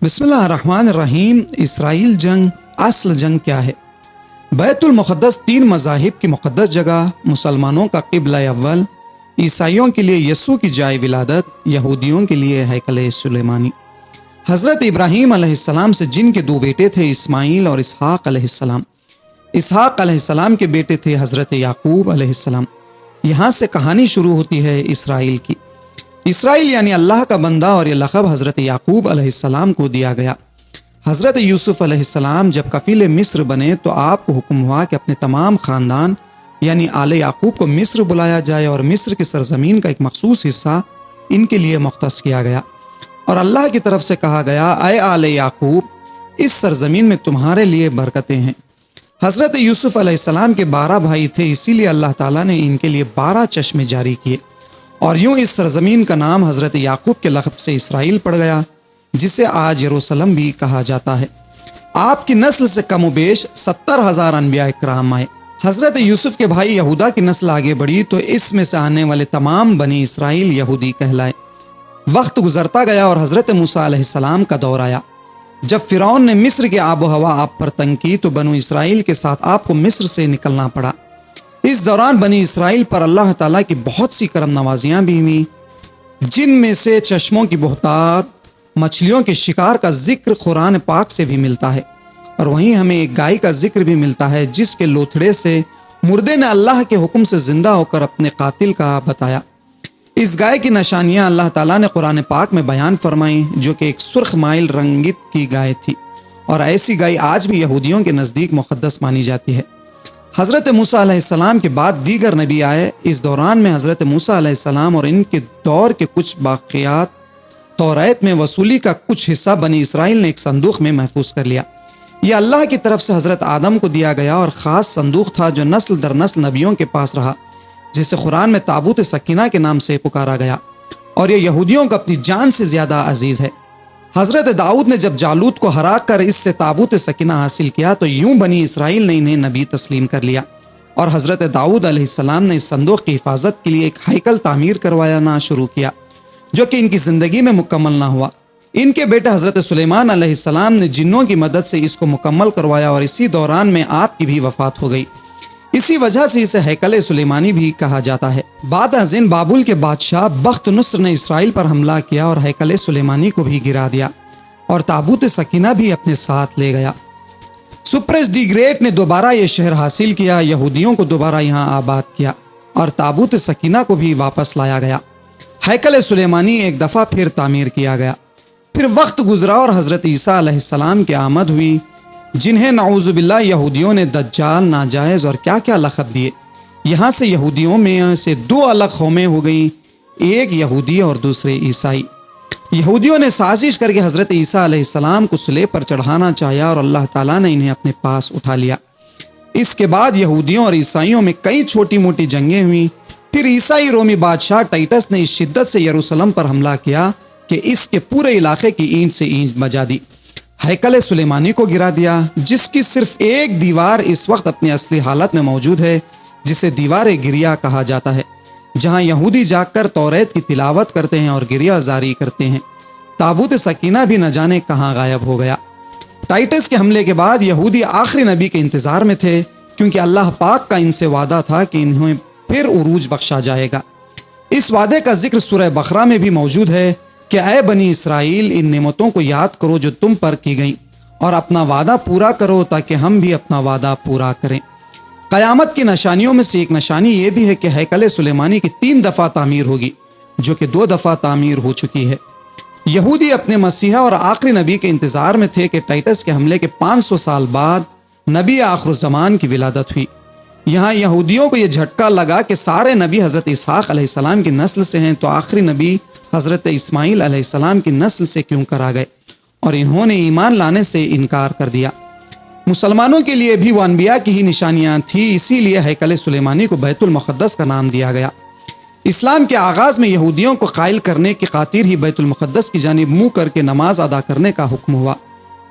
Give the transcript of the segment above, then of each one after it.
بسم اللہ الرحمن الرحیم۔ اسرائیل جنگ اصل جنگ کیا ہے؟ بیت المقدس 3 مذاہب کی مقدس جگہ، مسلمانوں کا قبلہ اول، عیسائیوں کے لیے یسوع کی جائے ولادت، یہودیوں کے لیے ہیکل سلیمانی۔ حضرت ابراہیم علیہ السلام سے جن کے 2 بیٹے تھے، اسماعیل اور اسحاق علیہ السلام۔ اسحاق علیہ السلام کے بیٹے تھے حضرت یعقوب علیہ السلام۔ یہاں سے کہانی شروع ہوتی ہے اسرائیل کی۔ اسرائیل یعنی اللہ کا بندہ، اور یہ لقب حضرت یعقوب علیہ السلام کو دیا گیا۔ حضرت یوسف علیہ السلام جب کفیل مصر بنے تو آپ کو حکم ہوا کہ اپنے تمام خاندان یعنی آل یعقوب کو مصر بلایا جائے، اور مصر کی سرزمین کا ایک مخصوص حصہ ان کے لیے مختص کیا گیا، اور اللہ کی طرف سے کہا گیا، اے آل یعقوب، اس سرزمین میں تمہارے لیے برکتیں ہیں۔ حضرت یوسف علیہ السلام کے 12 بھائی تھے، اسی لیے اللہ تعالیٰ نے ان کے لیے 12 چشمے جاری کیے، اور یوں اس سرزمین کا نام حضرت یعقوب کے لقب سے اسرائیل پڑ گیا، جسے آج یروشلم بھی کہا جاتا ہے۔ آپ کی نسل سے کم و بیش 70,000 انبیاء اکرام آئے۔ حضرت یوسف کے بھائی یہودا کی نسل آگے بڑھی تو اس میں سے آنے والے تمام بنی اسرائیل یہودی کہلائے۔ وقت گزرتا گیا اور حضرت موسیٰ علیہ السلام کا دور آیا۔ جب فرعون نے مصر کی آب و ہوا آپ پر تنگ کی تو بنو اسرائیل کے ساتھ آپ کو مصر سے نکلنا پڑا۔ اس دوران بنی اسرائیل پر اللہ تعالیٰ کی بہت سی کرم نوازیاں بھی ہوئیں، جن میں سے چشموں کی بہتات، مچھلیوں کے شکار کا ذکر قرآن پاک سے بھی ملتا ہے، اور وہیں ہمیں ایک گائے کا ذکر بھی ملتا ہے جس کے لوتھڑے سے مردے نے اللہ کے حکم سے زندہ ہو کر اپنے قاتل کا بتایا۔ اس گائے کی نشانیاں اللہ تعالیٰ نے قرآن پاک میں بیان فرمائیں، جو کہ ایک سرخ مائل رنگت کی گائے تھی، اور ایسی گائے آج بھی یہودیوں کے نزدیک مقدس مانی جاتی ہے۔ حضرت موسیٰ علیہ السلام کے بعد دیگر نبی آئے۔ اس دوران میں حضرت موسیٰ علیہ السلام اور ان کے دور کے کچھ باقیات توریت میں وصولی کا کچھ حصہ بنی اسرائیل نے ایک صندوق میں محفوظ کر لیا۔ یہ اللہ کی طرف سے حضرت آدم کو دیا گیا اور خاص صندوق تھا جو نسل در نسل نبیوں کے پاس رہا، جسے قرآن میں تابوت سکینہ کے نام سے پکارا گیا، اور یہ یہودیوں کو اپنی جان سے زیادہ عزیز ہے۔ حضرت داؤد نے جب جالوت کو ہرا کر اس سے تابوت سکینہ حاصل کیا تو یوں بنی اسرائیل نے انہیں نبی تسلیم کر لیا، اور حضرت داؤد علیہ السلام نے اس صندوق کی حفاظت کے لیے ایک ہیکل تعمیر کروانا شروع کیا، جو کہ ان کی زندگی میں مکمل نہ ہوا۔ ان کے بیٹے حضرت سلیمان علیہ السلام نے جنوں کی مدد سے اس کو مکمل کروایا، اور اسی دوران میں آپ کی بھی وفات ہو گئی۔ اسی وجہ سے اسے ہیکل سلیمانی بھی کہا جاتا ہے۔ بعد ازیں بابل کے بادشاہ بخت نصر نے اسرائیل پر حملہ کیا اور ہیکل سلیمانی کو بھی گرا دیا، اور تابوت سکینہ بھی اپنے ساتھ لے گیا۔ سپرس دی گریٹ نے دوبارہ یہ شہر حاصل کیا، یہودیوں کو دوبارہ یہاں آباد کیا، اور تابوت سکینہ کو بھی واپس لایا گیا۔ ہیکل سلیمانی ایک دفعہ پھر تعمیر کیا گیا۔ پھر وقت گزرا اور حضرت عیسیٰ علیہ السلام کی آمد ہوئی، جنہیں نعوذ باللہ یہودیوں نے دجال، ناجائز اور کیا کیا لقب دیے۔ یہاں سے یہودیوں میں سے 2 الگ قومیں ہو گئیں، ایک یہودی اور دوسرے عیسائی۔ یہودیوں نے سازش کر کے حضرت عیسیٰ علیہ السلام کو صلیب پر چڑھانا چاہا، اور اللہ تعالیٰ نے انہیں اپنے پاس اٹھا لیا۔ اس کے بعد یہودیوں اور عیسائیوں میں کئی چھوٹی موٹی جنگیں ہوئیں۔ پھر عیسائی رومی بادشاہ ٹائٹس نے اس شدت سے یروشلم پر حملہ کیا کہ اس کے پورے علاقے کی اینٹ سے اینٹ بجا دی، ہیکل سلیمانی کو گرا دیا، جس کی صرف ایک دیوار اس وقت اپنی اصلی حالت میں موجود ہے، جسے دیوار گریہ کہا جاتا ہے، جہاں یہودی جا کر توریت کی تلاوت کرتے ہیں اور گریہ زاری کرتے ہیں۔ تابوت سکینہ بھی نہ جانے کہاں غائب ہو گیا۔ ٹائٹس کے حملے کے بعد یہودی آخری نبی کے انتظار میں تھے، کیونکہ اللہ پاک کا ان سے وعدہ تھا کہ انہیں پھر عروج بخشا جائے گا۔ اس وعدے کا ذکر سورہ بقرہ میں بھی موجود ہے کہ اے بنی اسرائیل، ان نعمتوں کو یاد کرو جو تم پر کی گئیں، اور اپنا وعدہ پورا کرو تاکہ ہم بھی اپنا وعدہ پورا کریں۔ قیامت کی نشانیوں میں سے ایک نشانی یہ بھی ہے کہ ہیکل سلیمانی کی 3 دفعہ تعمیر ہوگی، جو کہ 2 دفعہ تعمیر ہو چکی ہے۔ یہودی اپنے مسیحا اور آخری نبی کے انتظار میں تھے کہ ٹائٹس کے حملے کے 500 سال بعد نبی آخر الزمان کی ولادت ہوئی۔ یہاں یہودیوں کو یہ جھٹکا لگا کہ سارے نبی حضرت اسحاق علیہ السلام کی نسل سے ہیں، تو آخری نبی حضرت اسماعیل علیہ السلام کی نسل سے کیوں کرا گئے، اور انہوں نے ایمان لانے سے انکار کر دیا۔ مسلمانوں کے لیے بھی وہ انبیاء کی ہی نشانیاں تھیں، اسی لیے ہیکل سلیمانی کو بیت المقدس کا نام دیا گیا۔ اسلام کے آغاز میں یہودیوں کو قائل کرنے کی خاطر ہی بیت المقدس کی جانب منہ کر کے نماز ادا کرنے کا حکم ہوا،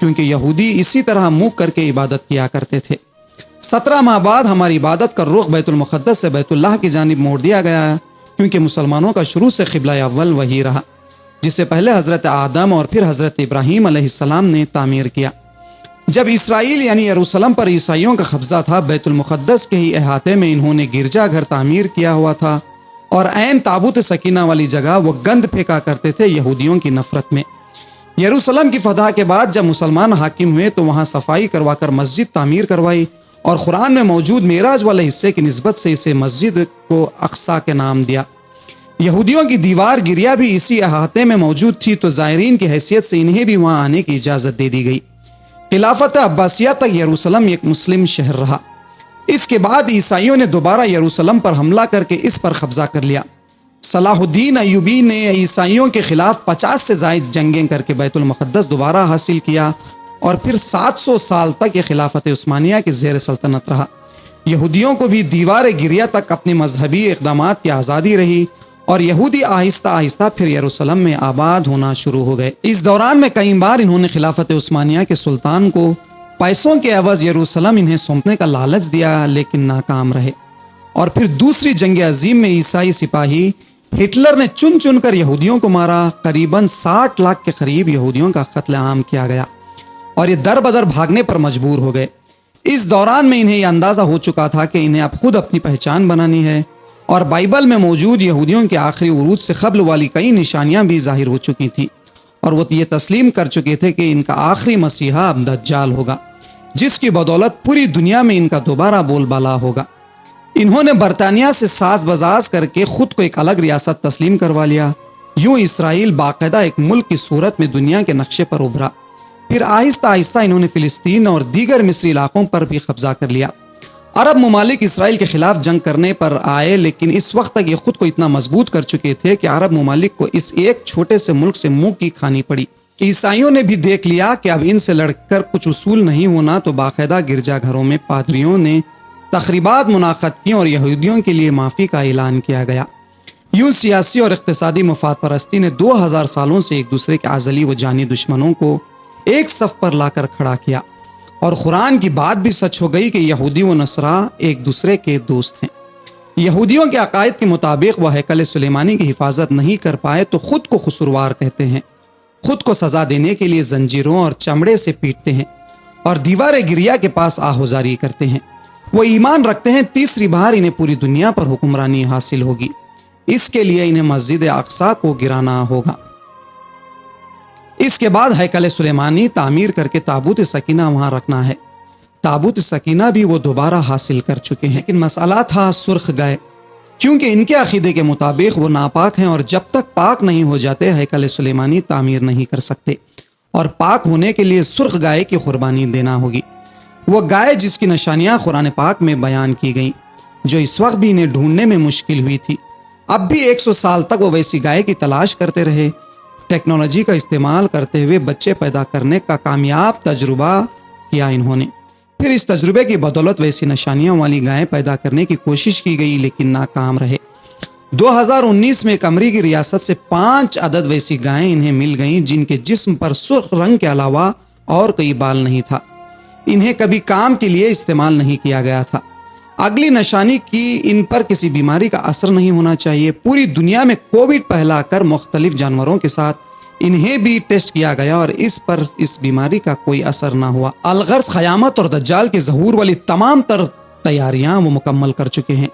کیونکہ یہودی اسی طرح منہ کر کے عبادت کیا کرتے تھے۔ 17 ماہ بعد ہماری عبادت کا رخ بیت المقدس سے بیت اللہ کی جانب موڑ دیا گیا، کیونکہ مسلمانوں کا شروع سے قبلہ اول وہی رہا۔ جسے پہلے حضرت آدم اور پھر حضرت ابراہیم علیہ السلام نے تعمیر کیا۔ جب اسرائیل یعنی یروشلم پر عیسائیوں کا قبضہ تھا، بیت المقدس کے ہی احاطے میں انہوں نے گرجا گھر تعمیر کیا ہوا تھا، اور عین تابوت سکینہ والی جگہ وہ گند پھینکا کرتے تھے یہودیوں کی نفرت میں۔ یروشلم کی فتح کے بعد جب مسلمان حاکم ہوئے تو وہاں صفائی کروا کر مسجد تعمیر کروائی، اور قرآن میں موجود معراج والے حصے کی نسبت سے اسے مسجد کو اقصی کے نام دیا۔ یہودیوں کی دیوار گریا بھی اسی احاطے میں موجود تھی، تو زائرین کی حیثیت سے انہیں بھی وہاں آنے کی اجازت دے دی گئی۔ خلافت عباسیہ تک یروشلم ایک مسلم شہر رہا۔ اس کے بعد عیسائیوں نے دوبارہ یروشلم پر حملہ کر کے اس پر قبضہ کر لیا۔ صلاح الدین ایوبی نے عیسائیوں کے خلاف 50 سے زائد جنگیں کر کے بیت المقدس دوبارہ حاصل کیا، اور پھر 700 سال تک یہ خلافت عثمانیہ کے زیر سلطنت رہا۔ یہودیوں کو بھی دیوار گریا تک اپنے مذہبی اقدامات کی آزادی رہی، اور یہودی آہستہ آہستہ پھر یروشلم میں آباد ہونا شروع ہو گئے۔ اس دوران میں کئی بار انہوں نے خلافت عثمانیہ کے سلطان کو پیسوں کے عوض یروشلم انہیں سونپنے کا لالچ دیا، لیکن ناکام رہے۔ اور پھر دوسری جنگ عظیم میں عیسائی سپاہی ہٹلر نے چن چن کر یہودیوں کو مارا۔ قریباً 60 لاکھ کے قریب یہودیوں کا قتل عام کیا گیا، اور یہ در بدر بھاگنے پر مجبور ہو گئے۔ اس دوران میں انہیں یہ اندازہ ہو چکا تھا کہ انہیں اب خود اپنی پہچان بنانی ہے، اور بائبل میں موجود یہودیوں کے آخری عروج سے قبل والی کئی نشانیاں بھی ظاہر ہو چکی تھیں، اور وہ یہ تسلیم کر چکے تھے کہ ان کا آخری مسیحا اب دجال ہوگا، جس کی بدولت پوری دنیا میں ان کا دوبارہ بول بالا ہوگا۔ انہوں نے برطانیہ سے ساز بازاز کر کے خود کو ایک الگ ریاست تسلیم کروا لیا۔ یوں اسرائیل باقاعدہ ایک ملک کی صورت میں دنیا کے نقشے پر ابھرا۔ پھر آہستہ آہستہ انہوں نے فلسطین اور دیگر مصری علاقوں پر بھی قبضہ کر لیا۔ عرب ممالک اسرائیل کے خلاف جنگ کرنے پر آئے، لیکن اس وقت تک یہ خود کو اتنا مضبوط کر چکے تھے کہ عرب ممالک کو اس ایک چھوٹے سے ملک سے منہ کی کھانی پڑی۔ عیسائیوں نے بھی دیکھ لیا کہ اب ان سے لڑ کر کچھ اصول نہیں ہونا، تو باقاعدہ گرجا گھروں میں پادریوں نے تقریبات منعقد کی اور یہودیوں کے لیے معافی کا اعلان کیا گیا۔ یوں سیاسی اور اقتصادی مفاد پرستی نے 2000 سالوں سے ایک دوسرے کے ازلی و جانی دشمنوں کو ایک صف پر لا کر کھڑا کیا، اور قرآن کی بات بھی سچ ہو گئی کہ یہودی و نصرا ایک دوسرے کے دوست ہیں۔ یہودیوں کے عقائد کے مطابق وہ ہیکل سلیمانی کی حفاظت نہیں کر پائے تو خود کو قصوروار کہتے ہیں، خود کو سزا دینے کے لیے زنجیروں اور چمڑے سے پیٹتے ہیں، اور دیوار گریا کے پاس آہوزاری کرتے ہیں۔ وہ ایمان رکھتے ہیں تیسری بار انہیں پوری دنیا پر حکمرانی حاصل ہوگی، اس کے لیے انہیں مسجد اقصی کو گرانا ہوگا۔ اس کے بعد ہیکل سلیمانی تعمیر کر کے تابوت سکینہ وہاں رکھنا ہے۔ تابوت سکینہ بھی وہ دوبارہ حاصل کر چکے ہیں، لیکن مسئلہ تھا سرخ گائے، کیونکہ ان کے عقیدے کے مطابق وہ ناپاک ہیں، اور جب تک پاک نہیں ہو جاتے ہیکل سلیمانی تعمیر نہیں کر سکتے، اور پاک ہونے کے لیے سرخ گائے کی قربانی دینا ہوگی۔ وہ گائے جس کی نشانیاں قرآن پاک میں بیان کی گئیں، جو اس وقت بھی انہیں ڈھونڈنے میں مشکل ہوئی تھی۔ اب بھی 100 سال تک وہ ویسی گائے کی تلاش کرتے رہے۔ ٹیکنالوجی کا استعمال کرتے ہوئے بچے پیدا کرنے کا کامیاب تجربہ کیا انہوں نے۔ پھر اس تجربے کی بدولت ویسی نشانیاں والی گائے پیدا کرنے کی کوشش کی گئی، لیکن ناکام رہے۔ 2019 میں ایک امریکی ریاست سے 5 عدد ویسی گائیں انہیں مل گئیں، جن کے جسم پر سرخ رنگ کے علاوہ اور کوئی بال نہیں تھا۔ انہیں کبھی کام کے لیے استعمال نہیں کیا گیا تھا۔ اگلی نشانی کی ان پر کسی بیماری کا اثر نہیں ہونا چاہیے۔ پوری دنیا میں کووڈ پھیلا کر مختلف جانوروں کے ساتھ انہیں بھی ٹیسٹ کیا گیا، اور اس پر اس بیماری کا کوئی اثر نہ ہوا۔ الغرض قیامت اور دجال کے ظہور والی تمام تر تیاریاں وہ مکمل کر چکے ہیں۔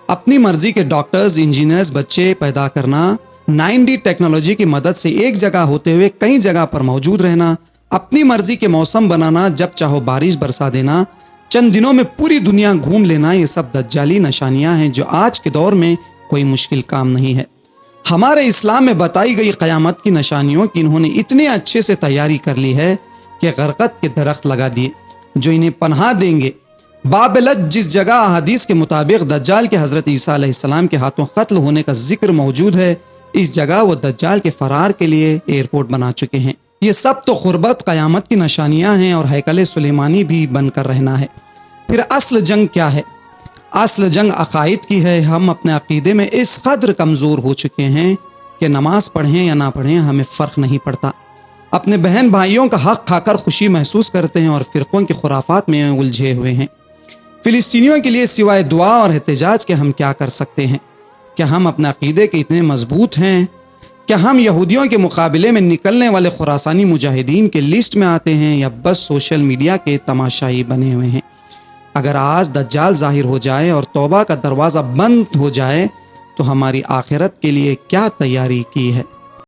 اپنی مرضی کے ڈاکٹرز، انجینئرز بچے پیدا کرنا، 9D ٹیکنالوجی کی مدد سے ایک جگہ ہوتے ہوئے کئی جگہ پر موجود رہنا، اپنی مرضی کے موسم بنانا، جب چاہو بارش برسا دینا، چند دنوں میں پوری دنیا گھوم لینا، یہ سب دجالی نشانیاں ہیں جو آج کے دور میں کوئی مشکل کام نہیں ہے۔ ہمارے اسلام میں بتائی گئی قیامت کی نشانیوں کی انہوں نے اتنے اچھے سے تیاری کر لی ہے کہ غرقت کے درخت لگا دیے جو انہیں پناہ دیں گے۔ بابلت جس جگہ احادیث کے مطابق دجال کے حضرت عیسیٰ علیہ السلام کے ہاتھوں قتل ہونے کا ذکر موجود ہے، اس جگہ وہ دجال کے فرار کے لیے ایئرپورٹ بنا چکے ہیں۔ یہ سب تو قربت قیامت کی نشانیاں ہیں، اور ہیکل سلیمانی بھی بن کر رہنا ہے۔ پھر اصل جنگ کیا ہے؟ اصل جنگ عقائد کی ہے۔ ہم اپنے عقیدے میں اس قدر کمزور ہو چکے ہیں کہ نماز پڑھیں یا نہ پڑھیں ہمیں فرق نہیں پڑتا۔ اپنے بہن بھائیوں کا حق کھا کر خوشی محسوس کرتے ہیں، اور فرقوں کی خرافات میں الجھے ہوئے ہیں۔ فلسطینیوں کے لیے سوائے دعا اور احتجاج کے ہم کیا کر سکتے ہیں؟ کیا ہم اپنے عقیدے کے اتنے مضبوط ہیں؟ کیا ہم یہودیوں کے مقابلے میں نکلنے والے خراسانی مجاہدین کے لسٹ میں آتے ہیں یا بس سوشل میڈیا کے تماشائی بنے ہوئے ہیں؟ اگر آج دجال ظاہر ہو جائے اور توبہ کا دروازہ بند ہو جائے تو ہماری آخرت کے لیے کیا تیاری کی ہے؟